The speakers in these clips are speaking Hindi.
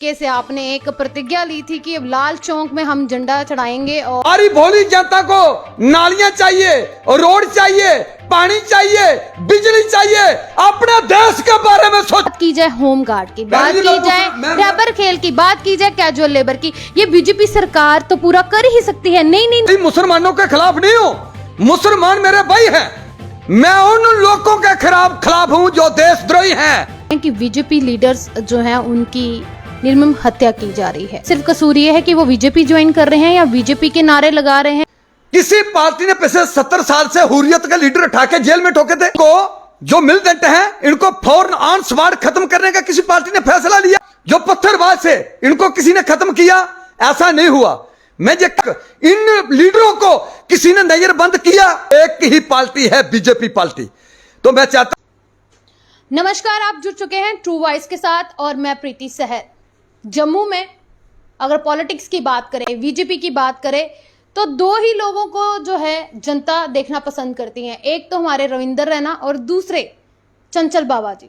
से आपने एक प्रतिज्ञा ली थी कि अब लाल चौक में हम झंडा चढ़ाएंगे और हमारी भोली जनता को नालियां चाहिए और रोड चाहिए, पानी चाहिए, बिजली चाहिए। अपने देश के बारे में सोच। बात की जाए होम गार्ड की, बात की जाए रैपर खेल की, बात की जाए कैजुअल लेबर की, ये बीजेपी सरकार तो पूरा कर ही सकती है। नहीं, मुसलमानों के खिलाफ नहीं हूँ, मुसलमान मेरे भाई हैं। मैं उन लोगों के खिलाफ हूँ जो देशद्रोही हैं। कि बीजेपी लीडर्स जो हैं उनकी निर्मम हत्या की जा रही है। सिर्फ कसूर ये है कि वो बीजेपी ज्वाइन कर रहे हैं या बीजेपी के नारे लगा रहे हैं। किसी पार्टी ने पिछले 70 साल से हुर्रियत के लीडर उठा के जेल में ठोके थे। को जो मिलिटेंट हैं इनको फौरन ऑन स्पॉट खत्म करने का किसी पार्टी ने फैसला लिया। जो पत्थरबाज से इनको किसी ने खत्म किया, ऐसा नहीं हुआ। मैं इन लीडरों को किसी ने नजरबंद किया। एक ही पार्टी है, बीजेपी पार्टी। तो मैं चाहता। नमस्कार, आप जुड़ चुके हैं ट्रू वॉइस के साथ और मैं प्रीति सहर। जम्मू में अगर पॉलिटिक्स की बात करें, बीजेपी की बात करें, तो दो ही लोगों को जो है जनता देखना पसंद करती है। एक तो हमारे रविंदर रैना और दूसरे चंचल बाबा जी।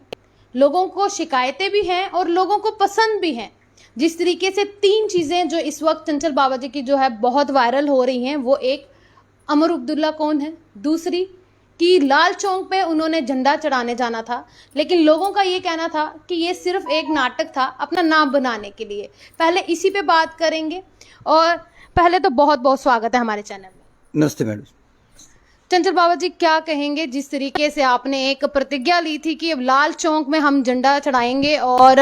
लोगों को शिकायतें भी हैं और लोगों को पसंद भी हैं। जिस तरीके से तीन चीजें जो इस वक्त चंचल बाबा जी की जो है बहुत वायरल हो रही हैं, वो एक अमर अब्दुल्ला कौन है, दूसरी कि लाल चौक पे उन्होंने झंडा चढ़ाने जाना था, लेकिन लोगों का ये कहना था कि ये सिर्फ एक नाटक था अपना नाम बनाने के लिए। पहले इसी पे बात करेंगे। और पहले तो बहुत बहुत स्वागत है हमारे चैनल में। नमस्ते मैडम। चंचल बाबा जी, क्या कहेंगे जिस तरीके से आपने एक प्रतिज्ञा ली थी कि अब लाल चौक में हम झंडा चढ़ाएंगे और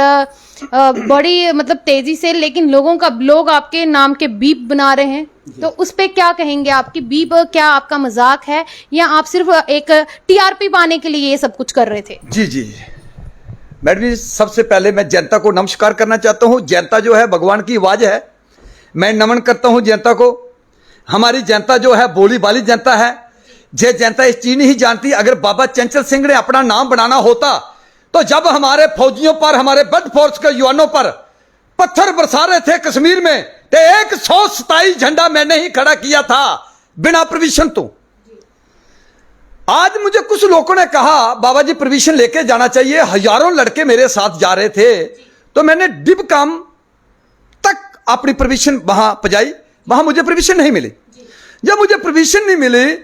बड़ी मतलब तेजी से, लेकिन लोग आपके नाम के बीप बना रहे हैं, तो उस पे क्या कहेंगे? आपकी बीप क्या आपका मजाक है या आप सिर्फ एक टीआरपी पाने के लिए ये सब कुछ कर रहे थे? जी मैडम जी, सबसे पहले मैं जनता को नमस्कार करना चाहता हूँ। जनता जो है भगवान की आवाज है। मैं नमन करता हूँ जनता को। हमारी जनता जो है बोली बाली जनता है। जे जनता इस चीज नहीं जानती, अगर बाबा चंचल सिंह ने अपना नाम बनाना होता तो जब हमारे फौजियों पर, हमारे बड फोर्स के युवानों पर पत्थर बरसा रहे थे कश्मीर में, तो 127 झंडा मैंने ही खड़ा किया था बिना परमिशन। तो आज मुझे कुछ लोगों ने कहा बाबा जी परमिशन लेके जाना चाहिए। हजारों लड़के मेरे साथ जा रहे थे, तो मैंने डिब काम तक अपनी परमिशन वहां पजाई। वहां मुझे परमिशन नहीं मिली। जब मुझे परमिशन नहीं मिली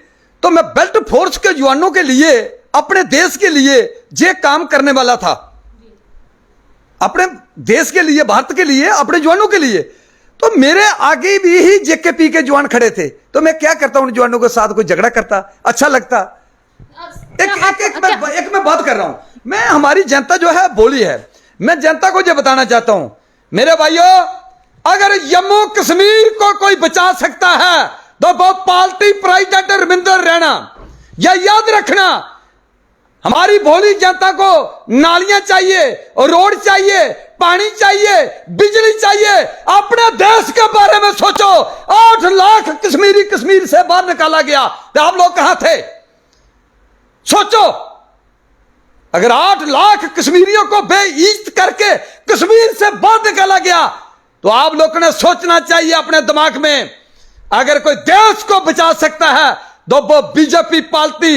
तो मैं बेल्ट फोर्स के जवानों के लिए, अपने देश के लिए जे काम करने वाला था, अपने देश के लिए, भारत के लिए, अपने जवानों के लिए। तो मेरे आगे भी ही जेकेपी के जवान खड़े थे, तो मैं क्या करता उन जवानों के साथ? कोई झगड़ा करता? अच्छा लगता? एक मैं बात कर रहा हूं। मैं, हमारी जनता जो है बोली है। मैं जनता को जो बताना चाहता हूं, मेरे भाइयों, अगर जम्मू कश्मीर को कोई बचा सकता है तो वो पार्टी प्रेसिडेंट रविंदर रैना। यह याद रखना, हमारी भोली जनता को नालियां चाहिए और रोड चाहिए, पानी चाहिए, बिजली चाहिए। अपने देश के बारे में सोचो। 8 लाख कश्मीरी कश्मीर से बाहर निकाला गया, तो आप लोग कहां थे? सोचो, अगर 8 लाख कश्मीरियों को बेइज्जत करके कश्मीर से बाहर निकाला गया, तो आप लोगों ने सोचना चाहिए अपने दिमाग में, अगर कोई देश को बचा सकता है तो वो बीजेपी पार्टी,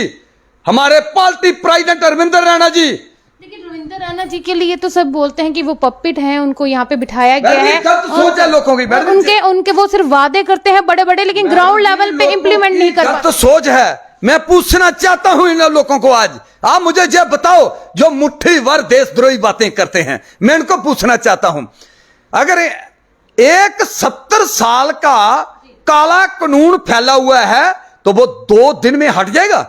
हमारे पार्टी प्रेसिडेंट रविंदर रैना जी। लेकिन रविंदर रैना जी के लिए तो सब बोलते हैं कि वो पप्पिट हैं, उनको यहाँ पे बिठाया गया है। सोच है लोगों की, उनके वो सिर्फ वादे करते हैं बड़े बड़े, लेकिन ग्राउंड लेवल पे इंप्लीमेंट नहीं कर पाते। तो सोच है। मैं पूछना चाहता हूं इन लोगों को, आज आप मुझे जो बताओ जो मुट्ठी भर देशद्रोही बातें करते हैं, मैं इनको पूछना चाहता हूं, अगर एक 70 साल का काला कानून फैला हुआ है तो वो 2 दिन में हट जाएगा?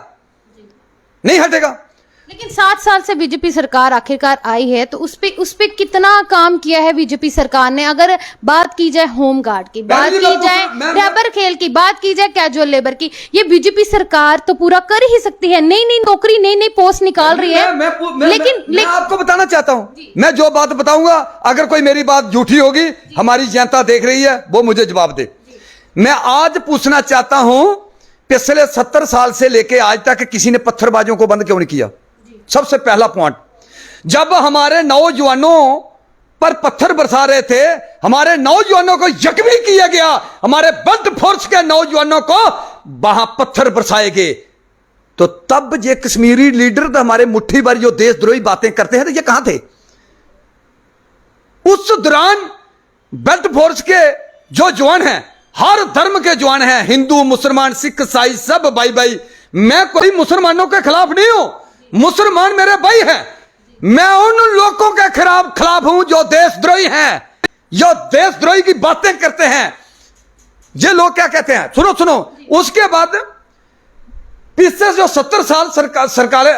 नहीं हटेगा। लेकिन 7 साल से बीजेपी सरकार आखिरकार आई है, तो उस पे कितना काम किया है बीजेपी सरकार ने? अगर बात की जाए होम गार्ड की, बात की जाए रैपर खेल की, बात की जाए कैजुअल लेबर की, ये बीजेपी सरकार तो पूरा कर ही सकती है। नई नौकरी, नई पोस्ट निकाल रही है। मैं आपको बताना चाहता हूं, मैं जो बात बताऊंगा, अगर कोई मेरी बात झूठी होगी, हमारी जनता देख रही है, वो मुझे जवाब दे। मैं आज पूछना चाहता हूं, पिछले 70 साल से लेके आज तक किसी ने पत्थरबाजों को बंद क्यों नहीं किया? सबसे पहला पॉइंट, जब हमारे नौजवानों पर पत्थर बरसा रहे थे, हमारे नौजवानों को जख्मी किया गया, हमारे बल्ट फोर्स के नौजवानों को वहां पत्थर बरसाए गए, तो तब ये कश्मीरी लीडर हमारे मुट्ठी भर जो देशद्रोही बातें करते हैं, तो ये कहां थे? उस दौरान बेल्ट फोर्स के जो जवान हैं, हर धर्म के जवान हैं, हिंदू मुसलमान सिख ईसाई सब भाई भाई। मैं कोई मुसलमानों के खिलाफ नहीं हूं, मुसलमान मेरे भाई हैं। मैं उन लोगों के खिलाफ हूं जो देशद्रोही हैं, जो देशद्रोही की बातें करते हैं। ये लोग क्या कहते हैं, सुनो सुनो। उसके बाद पिछले जो 70 साल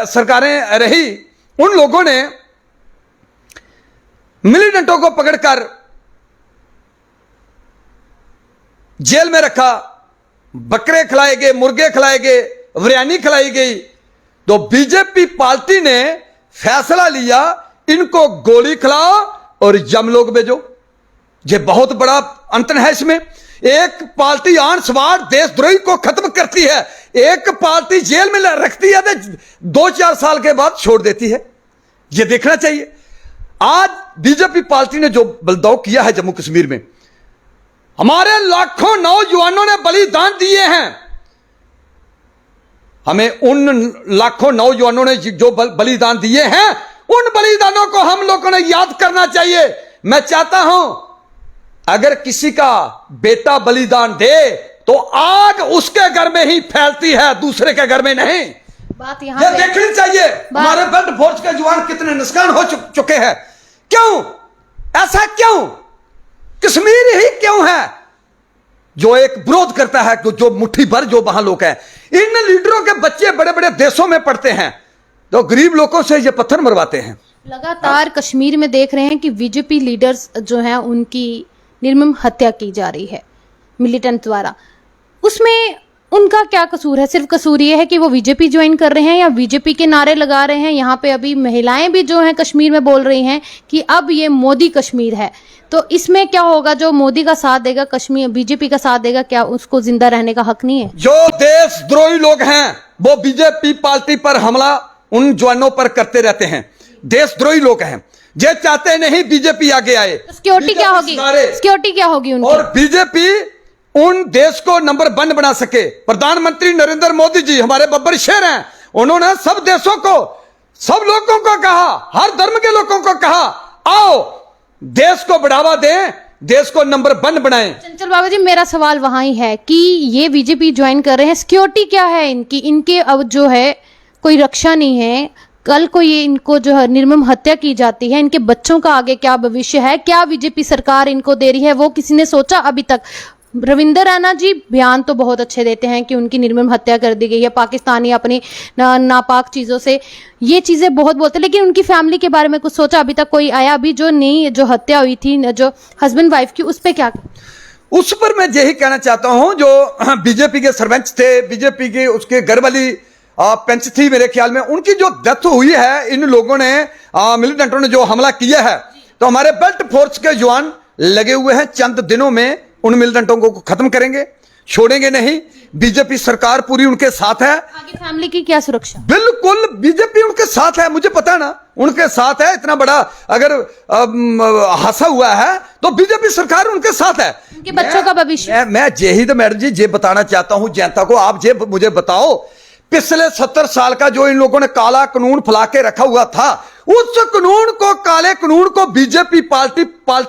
सरकारें रही, उन लोगों ने मिलिटेंटों को पकड़कर जेल में रखा, बकरे खिलाए गए, मुर्गे खिलाए गए, बिरयानी खिलाई गई। तो बीजेपी पार्टी ने फैसला लिया, इनको गोली खिलाओ और यमलोक भेजो। ये बहुत बड़ा अंतर है इसमें। एक पार्टी आन सवार देशद्रोही को खत्म करती है, एक पार्टी जेल में रखती है तो 2-4 साल के बाद छोड़ देती है। यह देखना चाहिए। आज बीजेपी पार्टी ने जो बलदाव किया है जम्मू कश्मीर में, हमारे लाखों नौजवानों ने बलिदान दिए हैं। हमें उन लाखों नौजवानों ने जो बलिदान दिए हैं, उन बलिदानों को हम लोगों ने याद करना चाहिए। मैं चाहता हूं अगर किसी का बेटा बलिदान दे तो आग उसके घर में ही फैलती है, दूसरे के घर में नहीं। बात यहां ये देखनी चाहिए हमारे बेल्ट फोर्स के जवान कितने नुकसान हो चुके हैं। क्यों ऐसा, क्यों कश्मीर ही क्यों है जो एक विरोध करता है, जो मुट्ठी भर जो वहां लोग हैं। इन लीडरों के बच्चे बड़े बड़े देशों में पढ़ते हैं, तो गरीब लोगों से ये पत्थर मरवाते हैं। लगातार कश्मीर में देख रहे हैं कि बीजेपी लीडर्स जो हैं उनकी निर्मम हत्या की जा रही है मिलिटेंट द्वारा। उसमें उनका क्या कसूर है? सिर्फ कसूर ये है कि वो बीजेपी ज्वाइन कर रहे हैं या बीजेपी के नारे लगा रहे हैं। यहाँ पे अभी महिलाएं भी जो हैं कश्मीर में बोल रही हैं कि अब ये मोदी कश्मीर है। तो इसमें क्या होगा? जो मोदी का साथ देगा, कश्मीर बीजेपी का साथ देगा, क्या उसको जिंदा रहने का हक नहीं है? जो देशद्रोही लोग हैं वो बीजेपी पार्टी पर हमला उन जवानों पर करते रहते हैं। देशद्रोही लोग हैं, ये चाहते नहीं बीजेपी आगे आए। सिक्योरिटी क्या होगी? सिक्योरिटी क्या होगी उनकी? और बीजेपी उन देश को नंबर 1 बना सके। प्रधानमंत्री नरेंद्र मोदी जी हमारे बब्बर शेर हैं, उन्होंने सब देशों को, सब लोगों को कहा, हर धर्म के लोगों को कहा, आओ देश को बढ़ावा दें, देश को नंबर 1 बनाएं। चंचल बाबा जी, मेरा सवाल वहां ही है कि ये बीजेपी ज्वाइन कर रहे हैं, सिक्योरिटी क्या है इनकी? इनके अब जो है कोई रक्षा नहीं है। कल को ये इनको जो है निर्मम हत्या की जाती है, इनके बच्चों का आगे क्या भविष्य है? क्या बीजेपी सरकार इनको दे रही है? वो किसी ने सोचा अभी तक? रविंदर रैना जी बयान तो बहुत अच्छे देते हैं कि उनकी निर्मम हत्या कर दी गई है, पाकिस्तानी अपनी नापाक चीज़ों से, ये चीज़ें बहुत बोलते हैं, लेकिन उनकी फैमिली के बारे में कुछ सोचा? अभी तक कोई आया? अभी जो नहीं, जो हत्या हुई थी जो हस्बैंड वाइफ की, उस पर क्या? उस पर मैं यही कहना चाहता हूं, जो बीजेपी के सरपंच थे, बीजेपी के उसके घर वाली पंच थी, मेरे ख्याल में उनकी जो डेथ हुई है, इन लोगों ने मिलिटेंटों ने जो हमला किया है, तो हमारे बेल्ट फोर्स के जवान लगे हुए हैं, चंद दिनों में उन मिलिटेंटों को खत्म करेंगे, छोड़ेंगे नहीं। बीजेपी सरकार पूरी उनके साथ है। आगे फैमिली की क्या सुरक्षा? बिल्कुल बीजेपी उनके साथ है, मुझे पता है ना, उनके साथ है। इतना बड़ा अगर हादसा हुआ है तो बीजेपी सरकार उनके साथ है। उनके बच्चों का भविष्य? मैं जहीद मैडम जी ये बताना चाहता हूं जनता को, आप ये मुझे बताओ, पिछले 70 साल का जो इन लोगों ने काला कानून फैला के रखा हुआ था, उस कानून को, काले कानून को BJP party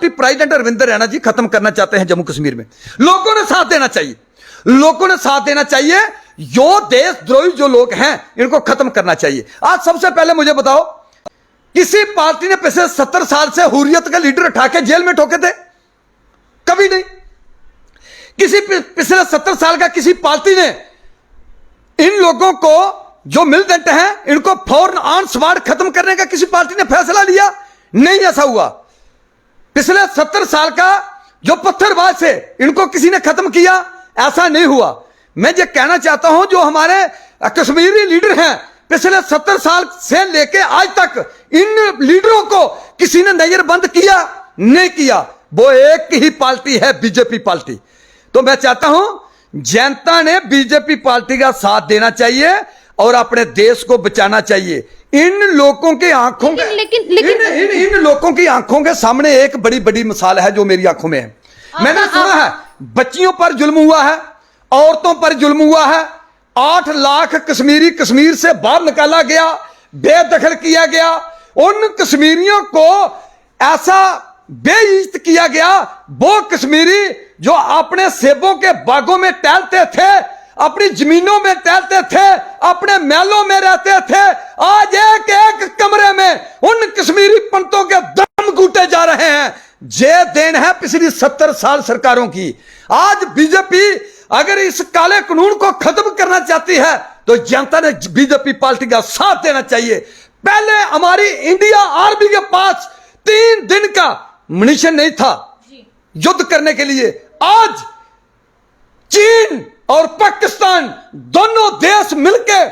president Ravinder Raina ji खत्म करना चाहते हैं जम्मू कश्मीर में। लोगों ने साथ देना चाहिए, लोगों ने साथ देना चाहिए। जो देशद्रोही जो लोग हैं इनको खत्म करना चाहिए। आज सबसे पहले मुझे बताओ, किसी पार्टी ने पिछले 70 साल से हुर्रियत का लीडर उठा के जेल में ठोके थे? कभी नहीं। किसी पिछले 70 साल का किसी पार्टी ने इन लोगों को जो मिलिटेंट हैं इनको फौरन ऑन स्पॉट खत्म करने का किसी पार्टी ने फैसला लिया? नहीं ऐसा हुआ। पिछले 70 साल का जो पत्थरबाज से इनको किसी ने खत्म किया? ऐसा नहीं हुआ। मैं ये कहना चाहता हूं, जो हमारे कश्मीरी लीडर हैं, पिछले 70 साल से लेके आज तक इन लीडरों को किसी ने नजरबंद किया? नहीं किया। वो एक ही पार्टी है, बीजेपी पार्टी। तो मैं चाहता हूं जनता ने बीजेपी पार्टी का साथ देना चाहिए और अपने देश को बचाना चाहिए। इन लोगों की आंखों इन लोगों की आंखों के सामने एक बड़ी बड़ी मिसाल है जो मेरी आंखों में है। मैंने सुना है बच्चियों पर जुल्म हुआ है, औरतों पर जुल्म हुआ है। 8 लाख कश्मीरी कश्मीर से बाहर निकाला गया, बेदखल किया गया। उन कश्मीरियों को ऐसा बेइज्जत किया गया, वो कश्मीरी जो अपने सेबों के बागों में टहलते थे, अपनी जमीनों में टहलते थे, अपने महलों में रहते थे, आज एक एक कमरे में उन कश्मीरी पंडितों के दम घूटे जा रहे हैं। ये देन है पिछली 70 साल सरकारों की। आज बीजेपी अगर इस काले कानून को खत्म करना चाहती है तो जनता ने बीजेपी पार्टी का साथ देना चाहिए। पहले हमारी इंडिया आर्मी के पास 3 दिन का मुनीशन नहीं था युद्ध करने के लिए। आज चीन और पाकिस्तान दोनों देश मिलकर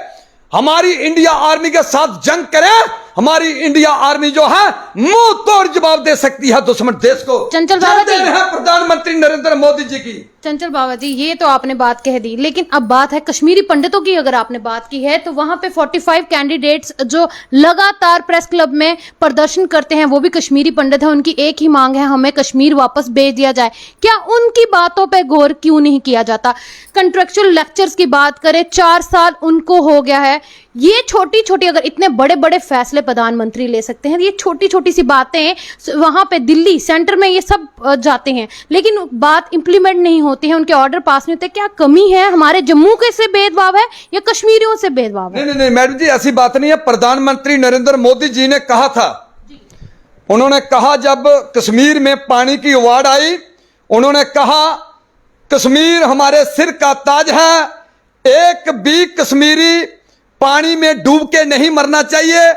हमारी इंडिया आर्मी के साथ जंग करें, हमारी इंडिया आर्मी जो है मुंह तोड़ जवाब दे सकती है दुश्मन देश को। चंचल बाबा जी, प्रधानमंत्री नरेंद्र मोदी जी की। चंचल बाबा जी, ये तो आपने बात कह दी, लेकिन अब बात है कश्मीरी पंडितों की। अगर आपने बात की है तो वहां पे 45 कैंडिडेट्स जो लगातार प्रेस क्लब में प्रदर्शन करते हैं वो भी कश्मीरी पंडित हैं। उनकी एक ही मांग है, हमें कश्मीर वापस भेज दिया जाए। क्या उनकी बातों पे गौर क्यों नहीं किया जाता? कंट्रेक्चुअल लेक्चर्स की बात करें, 4 साल उनको हो गया है। ये छोटी छोटी, अगर इतने बड़े बड़े फैसले प्रधानमंत्री ले सकते हैं, ये छोटी छोटी सी बातें वहां पे दिल्ली सेंटर में ये सब जाते हैं, लेकिन बात इंप्लीमेंट नहीं होती है, उनके ऑर्डर पास नहीं होते। क्या कमी है? हमारे जम्मू के से भेदभाव है या कश्मीरियों से भेदभाव है? नहीं मैडम जी, ऐसी बात नहीं है। प्रधानमंत्री नरेंद्र मोदी जी ने कहा था, उन्होंने कहा जब कश्मीर में पानी की अवार्ड आई, उन्होंने कहा कश्मीर हमारे सिर का ताज है, एक भी कश्मीरी पानी में डूब के नहीं मरना चाहिए।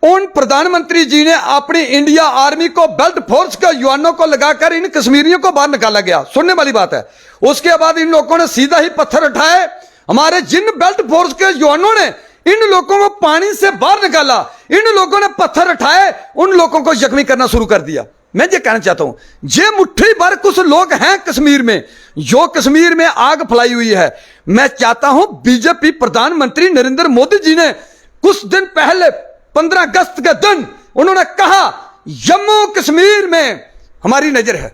उन प्रधानमंत्री जी ने अपनी इंडिया आर्मी को, बेल्ट फोर्स के जवानों को लगाकर इन कश्मीरियों को बाहर निकाला गया, सुनने वाली बात है। उसके बाद इन लोगों ने सीधा ही पत्थर उठाए। हमारे जिन बेल्ट फोर्स के जवानों ने इन लोगों को पानी से बाहर निकाला, इन लोगों ने पत्थर उठाए, उन लोगों को जख्मी करना शुरू कर दिया। मैं ये कहना चाहता हूं, ये मुट्ठी भर कुछ लोग हैं कश्मीर में जो कश्मीर में आग फैलाई हुई है। मैं चाहता हूं बीजेपी प्रधानमंत्री नरेंद्र मोदी जी ने कुछ दिन पहले 15 अगस्त के दिन उन्होंने कहा जम्मू कश्मीर में हमारी नजर है।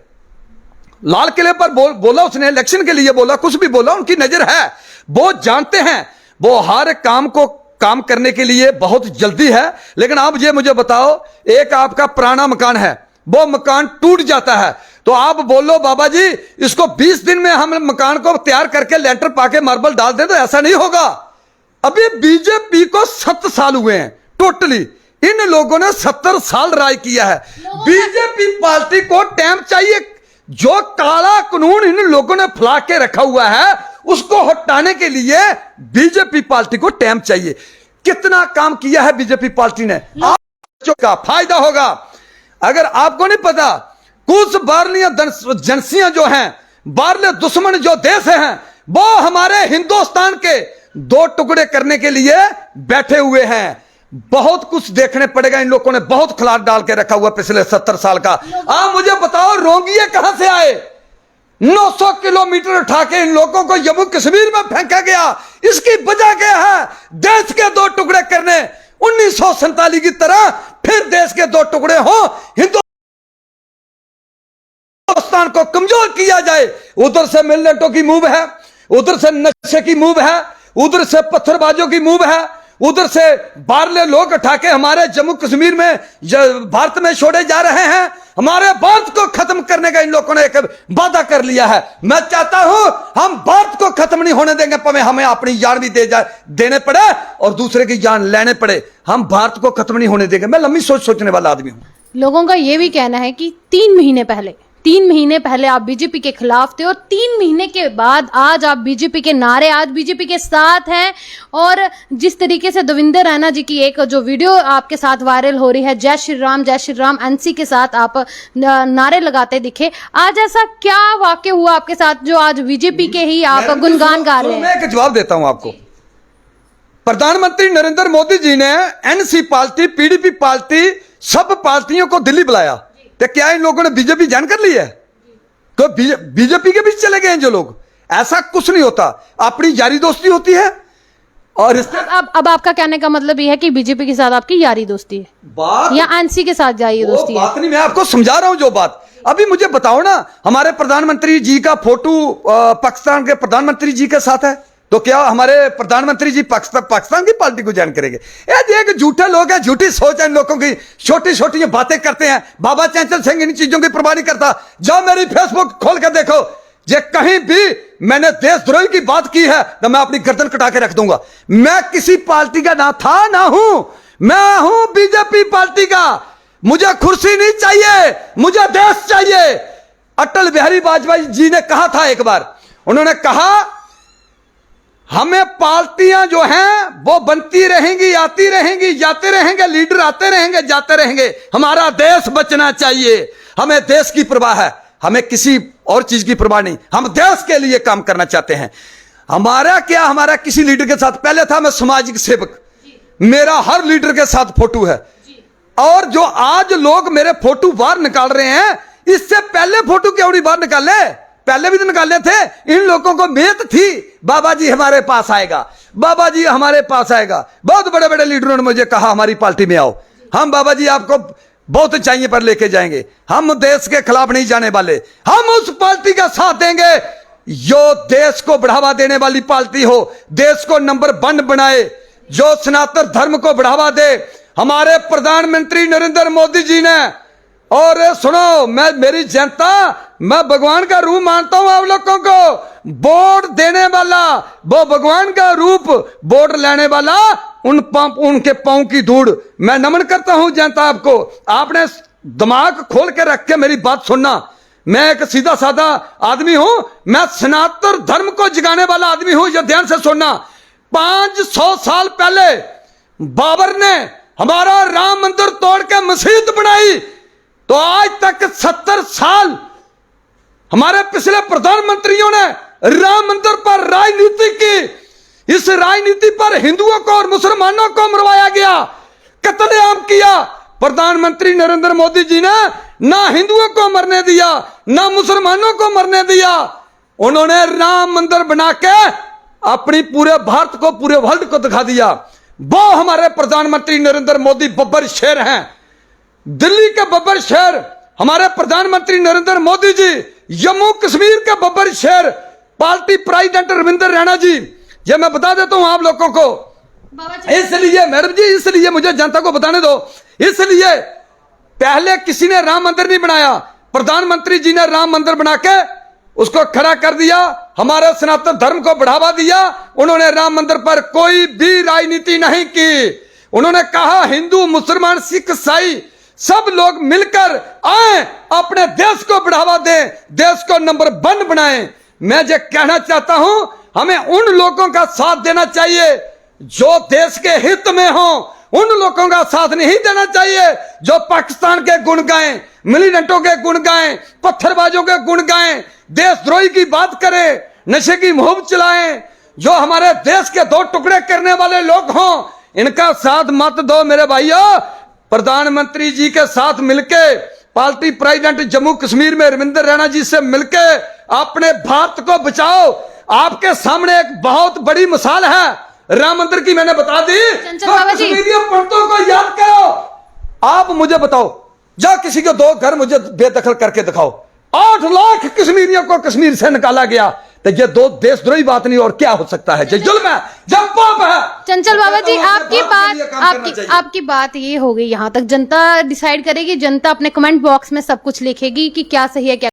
लाल किले पर बोला उसने, इलेक्शन के लिए बोला, कुछ भी बोला, उनकी नजर है। वो जानते हैं वो हर काम को काम करने के लिए बहुत जल्दी है। लेकिन आप ये मुझे बताओ, एक आपका पुराना मकान है, वो मकान टूट जाता है तो आप बोलो बाबा जी इसको 20 दिन में हम मकान को तैयार करके लेंटर पाके मार्बल डाल दें, तो ऐसा नहीं होगा। अभी बीजेपी को 7 साल हुए हैं टोटली, इन लोगों ने 70 साल राज किया है। बीजेपी पार्टी को टाइम चाहिए। जो काला कानून इन लोगों ने फैला के रखा हुआ है उसको हटाने के लिए बीजेपी पार्टी को टाइम चाहिए। कितना काम किया है बीजेपी पार्टी ने, आपका फायदा होगा। अगर आपको नहीं पता, कुछ बाहरली एजेंसियां जो हैं, बाहरले दुश्मन जो देश हैं, वो हमारे हिंदुस्तान के 2 टुकड़े करने के लिए बैठे हुए हैं। बहुत कुछ देखने पड़ेगा। इन लोगों ने बहुत खिलाफ डाल के रखा हुआ पिछले 70 साल का। आप मुझे बताओ रोंगिये कहां से आए? 900 किलोमीटर उठा के इन लोगों को जम्मू कश्मीर में फेंका गया। इसकी वजह क्या है? देश के 2 टुकड़े करने। 1947 की तरह फिर देश के 2 टुकड़े हो, हिंदुस्तान को कमजोर किया जाए। उधर से मिलिटेंटों की मूव है, उधर से नशे की मूव है, उधर से पत्थरबाजों की मूव है, उधर से बाहरले लोग उठा के हमारे जम्मू कश्मीर में भारत में छोड़े जा रहे हैं। हमारे भारत को खत्म करने का इन लोगों ने एक वादा कर लिया है। मैं चाहता हूं हम भारत को खत्म नहीं होने देंगे, पवे हमें अपनी जान भी देने पड़े और दूसरे की जान लेने पड़े, हम भारत को खत्म नहीं होने देंगे। मैं लंबी सोचने वाला आदमी हूं। लोगों का यह भी कहना है कि 3 महीने पहले आप बीजेपी के खिलाफ थे और 3 महीने के बाद आज आप बीजेपी के नारे, आज बीजेपी के साथ हैं। और जिस तरीके से देवेंद्र रैना जी की एक जो वीडियो आपके साथ वायरल हो रही है, जय श्री राम एनसी के साथ आप नारे लगाते दिखे, आज ऐसा क्या वाकया हुआ आपके साथ जो आज बीजेपी के ही आप गुणगान गा रहे हैं? मैं एक जवाब देता हूं आपको। प्रधानमंत्री नरेंद्र मोदी जी ने एनसी पार्टी, पीडीपी पार्टी, सब पार्टियों को दिल्ली बुलाया, तो क्या इन लोगों ने बीजेपी ज्वाइन कर ली है? तो बीजेपी के बीच चले गए हैं जो लोग। ऐसा कुछ नहीं होता, अपनी यारी दोस्ती होती है। और अब आपका कहने का मतलब यह है कि बीजेपी के साथ आपकी यारी दोस्ती है या एनसी के साथ यारी दोस्ती है? बात नहीं, मैं आपको समझा रहा हूं जो बात। अभी मुझे बताओ ना, हमारे प्रधानमंत्री जी का फोटो पाकिस्तान के प्रधानमंत्री जी के साथ है, तो क्या हमारे प्रधानमंत्री जी पाकिस्तान की पार्टी को ज्वाइन करेंगे? ये एक झूठे लोग हैं, झूठी सोच है इन लोगों की, छोटी छोटी बातें करते हैं। बाबा चंचल सिंह इन चीजों की परवाह नहीं करता। जाओ मेरी फेसबुक खोल कर देखो, जे कहीं भी मैंने देशद्रोही की बात की है तो मैं अपनी गर्दन कटा के रख दूंगा। मैं किसी पार्टी का ना था ना हूं, मैं हूं बीजेपी पार्टी का। मुझे कुर्सी नहीं चाहिए, मुझे देश चाहिए। अटल बिहारी वाजपेयी जी ने कहा था एक बार, उन्होंने कहा हमें पार्टियां जो हैं वो बनती रहेंगी, आती रहेंगी, जाते रहेंगे, लीडर आते रहेंगे, जाते रहेंगे, हमारा देश बचना चाहिए। हमें देश की परवाह है, हमें किसी और चीज की परवाह नहीं। हम देश के लिए काम करना चाहते हैं। हमारा किसी लीडर के साथ, पहले था मैं सामाजिक सेवक, मेरा हर लीडर के साथ फोटो है। और जो आज लोग मेरे फोटो बाहर निकाल रहे हैं, इससे पहले फोटो क्यों नहीं बाहर निकाले? पहले भी तो निकाले थे। इन लोगों को मेहनत थी, बाबा जी हमारे पास आएगा, बाबा जी हमारे पास आएगा। बहुत बड़े बड़े लीडरों ने मुझे कहा हमारी पार्टी में आओ, हम बाबा जी आपको बहुत ऊंचाइयों पर लेके जाएंगे, हम देश के खिलाफ नहीं जाने वाले, हम उस पार्टी का साथ देंगे जो देश को बढ़ावा देने वाली पार्टी हो, देश को नंबर 1 बनाए, जो सनातन धर्म को बढ़ावा दे। हमारे प्रधानमंत्री नरेंद्र मोदी जी ने, और सुनो, मेरी जनता, मैं भगवान का रूप मानता हूं आप लोगों को। वोट देने वाला वो भगवान का रूप, वोट लेने वाला उनके पांव की धूड़। मैं नमन करता हूं जनता आपको। आपने दिमाग खोल के रख के मेरी बात सुनना। मैं एक सीधा साधा आदमी हूं, मैं सनातन धर्म को जगाने वाला आदमी हूं। ये ध्यान से सुनना। 500 साल पहले बाबर ने हमारा राम मंदिर तोड़ के मस्जिद बनाई, तो आज तक 70 साल हमारे पिछले प्रधानमंत्रियों ने राम मंदिर पर राजनीति की। इस राजनीति पर हिंदुओं को और मुसलमानों को मरवाया गया, कत्लेआम किया। प्रधानमंत्री नरेंद्र मोदी जी ने ना हिंदुओं को मरने दिया, ना मुसलमानों को मरने दिया। उन्होंने राम मंदिर बना के अपनी पूरे भारत को, पूरे वर्ल्ड को दिखा दिया। वो हमारे प्रधानमंत्री नरेंद्र मोदी बब्बर शेर हैं। दिल्ली के बब्बर शेर हमारे प्रधानमंत्री नरेंद्र मोदी जी, जम्मू कश्मीर के बब्बर शेर पार्टी प्रेसिडेंट रविंद्र रैना जी। ये मैं बता देता हूं आप लोगों को, इसलिए मैडम जी, इसलिए मुझे जनता को बताने दो। इसलिए पहले किसी ने राम मंदिर नहीं बनाया, प्रधानमंत्री जी ने राम मंदिर बना के उसको खड़ा कर दिया, हमारे सनातन धर्म को बढ़ावा दिया। उन्होंने राम मंदिर पर कोई भी राजनीति नहीं की। उन्होंने कहा हिंदू, मुसलमान, सिख, ईसाई सब लोग मिलकर आए, अपने देश को बढ़ावा दें, देश को नंबर 1 बनाएं। मैं जो कहना चाहता हूं, हमें उन लोगों का साथ देना चाहिए जो देश के हित में हो। उन लोगों का साथ नहीं देना चाहिए जो पाकिस्तान के गुण गाएं, मिलिटेंटों के गुण गाएं, पत्थरबाजों के गुण गाएं, देशद्रोही की बात करें, नशे की मुहिम चलाएं, जो हमारे देश के 2 टुकड़े करने वाले लोग हों। इनका साथ मत दो मेरे भाइयों। प्रधानमंत्री जी के साथ मिलके, पार्टी प्रेसिडेंट जम्मू कश्मीर में रविंद्र रैना जी से मिलके अपने भारत को बचाओ। आपके सामने एक बहुत बड़ी मिसाल है राम मंदिर की, मैंने बता दी। तो कश्मीरी पंडितों को याद करो। आप मुझे बताओ, जाओ किसी के 2 घर मुझे बेदखल करके दिखाओ। 8 लाख कश्मीरियों को कश्मीर से निकाला गया, तो ये 2 देशद्रोही बात नहीं और क्या हो सकता है? जो जुल्म है, जब पाप है। चंचल बाबा जी, आपकी बात ये हो गई। यहाँ तक जनता डिसाइड करेगी, जनता अपने कमेंट बॉक्स में सब कुछ लिखेगी कि क्या सही है क्या